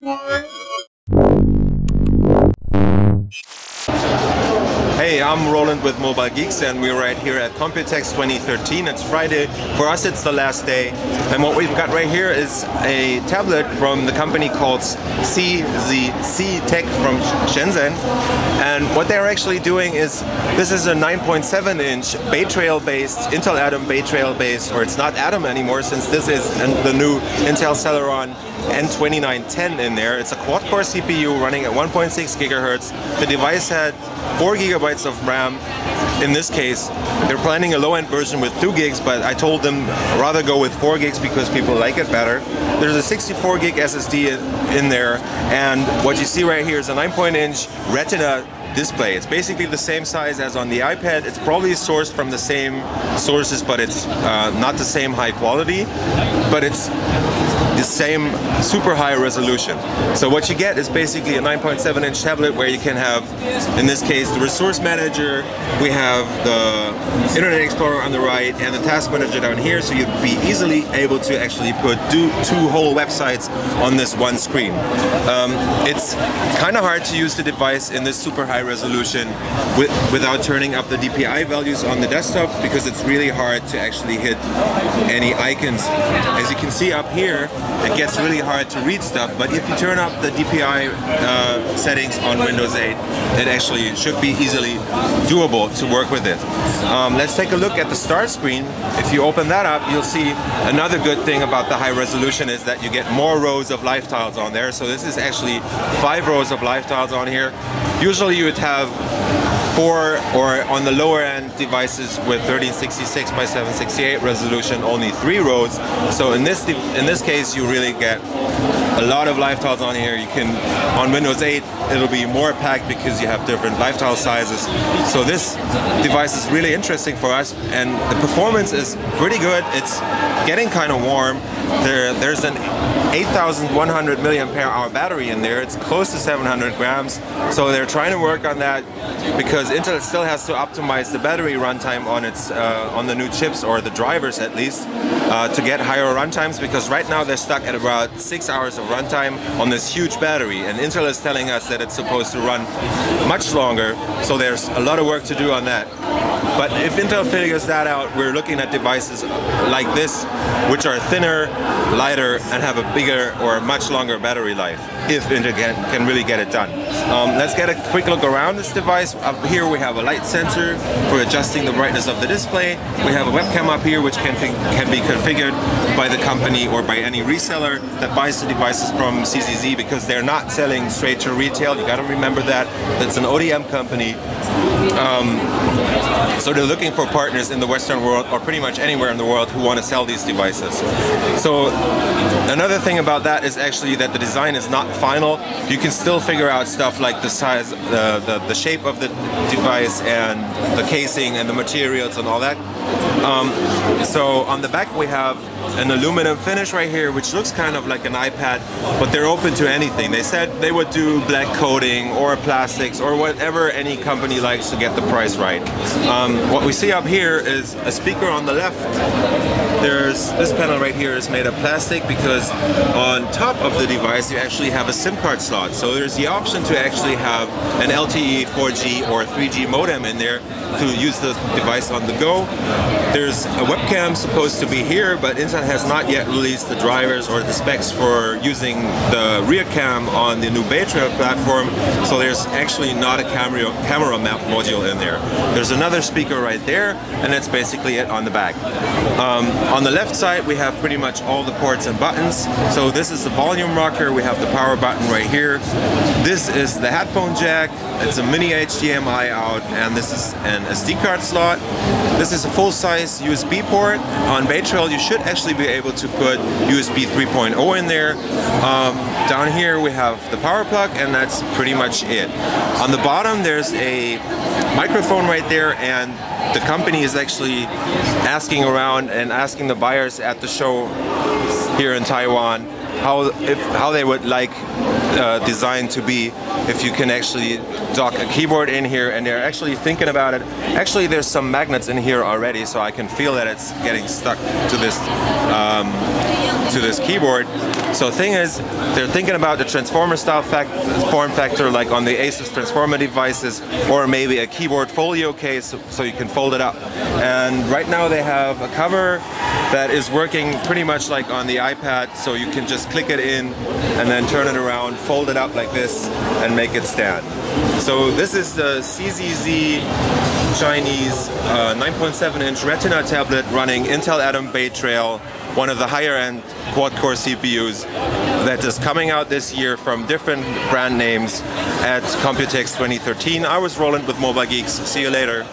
Hey, I'm Roland with Mobile Geeks and we're right here at Computex 2013. It's Friday. For us it's the last day. And what we've got right here is a tablet from the company called CZC Tech from Shenzhen. And what they're actually doing is, this is a 9.7-inch Bay Trail based, Intel Atom Bay Trail based, or it's not Atom anymore since this is the new Intel Celeron N2910 in there. It's a quad-core CPU running at 1.6 GHz. The device had 4 GB of RAM. In this case, they're planning a low-end version with 2 gigs, but I told them rather go with 4 gigs because people like it better. There's a 64 gig SSD in there, and what you see right here is a 9.inch Retina Display. It's basically the same size as on the iPad. It's probably sourced from the same sources, but it's not the same high quality, but it's the same super high resolution. So what you get is basically a 9.7-inch tablet where you can have, in this case, the resource manager, we have the Internet Explorer on the right and the task manager down here, so you'd be easily able to actually put two whole websites on this one screen. It's kind of hard to use the device in this super high resolution without turning up the DPI values on the desktop, because it's really hard to actually hit any icons. As you can see up here, it gets really hard to read stuff, but if you turn up the DPI settings on Windows 8, it actually should be easily doable to work with it. Let's take a look at the start screen. If you open that up, you'll see another good thing about the high resolution is that you get more rows of live tiles on there. So this is actually 5 rows of live tiles on here. Usually you would have 4, or on the lower end devices with 1366 by 768 resolution, only 3 rows. So in this case you really get a lot of live tiles on here. You can, on Windows 8 it'll be more packed because you have different live tile sizes. So this device is really interesting for us, and the performance is pretty good. It's getting kind of warm. There's an 8,100 mAh battery in there. It's close to 700 grams. So they're trying to work on that because Intel still has to optimize the battery runtime on its on the new chips, or the drivers at least, to get higher runtimes, because right now they're stuck at about 6 hours of runtime on this huge battery, and Intel is telling us that it's supposed to run much longer, so there's a lot of work to do on that. But if Intel figures that out, we're looking at devices like this, which are thinner, lighter, and have a bigger or much longer battery life, if Intel can really get it done. Let's get a quick look around this device. Up here we have a light sensor for adjusting the brightness of the display. We have a webcam up here which can be configured by the company or by any reseller that buys the devices from CZC, because they're not selling straight to retail. You gotta remember that. That's an ODM company. So they're looking for partners in the Western world, or pretty much anywhere in the world, who want to sell these devices. So another thing about that is actually that the design is not final. You can still figure out stuff like the size, the shape of the device, and the casing and the materials and all that. So on the back we have an aluminum finish right here, which looks kind of like an iPad, but they're open to anything. They said they would do black coating or plastics or whatever any company likes to get the price right. What we see up here is a speaker on the left. There's this panel right here is made of plastic because on top of the device you actually have a SIM card slot. So there's the option to actually have an LTE 4G or 3G modem in there to use the device on the go. There's a webcam supposed to be here, but Intel has not yet released the drivers or the specs for using the rear cam on the new Bay Trail platform, so there's actually not a camera map module in there. There's another speaker right there, and that's basically it on the back. On the left side we have pretty much all the ports and buttons. So this is the volume rocker, we have the power button right here. This is the headphone jack, it's a mini HDMI out, and this is an SD card slot. This is a full-size USB port. On Bay Trail you should actually be able to put USB 3.0 in there. Down here we have the power plug, and that's pretty much it. On the bottom there's a microphone right there, and the company is actually asking around and asking the buyers at the show here in Taiwan how they would like design to be if you can actually dock a keyboard in here, and they're actually thinking about it. Actually, there's some magnets in here already, so I can feel that it's getting stuck to this keyboard. So thing is, they're thinking about the transformer style form factor, like on the Asus transformer devices, or maybe a keyboard folio case so you can fold it up. And right now they have a cover that is working pretty much like on the iPad, so you can just click it in and then turn it around, fold it up like this, and make it stand. So this is the CZZ Chinese 9.7-inch Retina tablet running Intel Atom Bay Trail, one of the higher-end quad-core CPUs that is coming out this year from different brand names at Computex 2013. I was Roland with Mobile Geeks. See you later.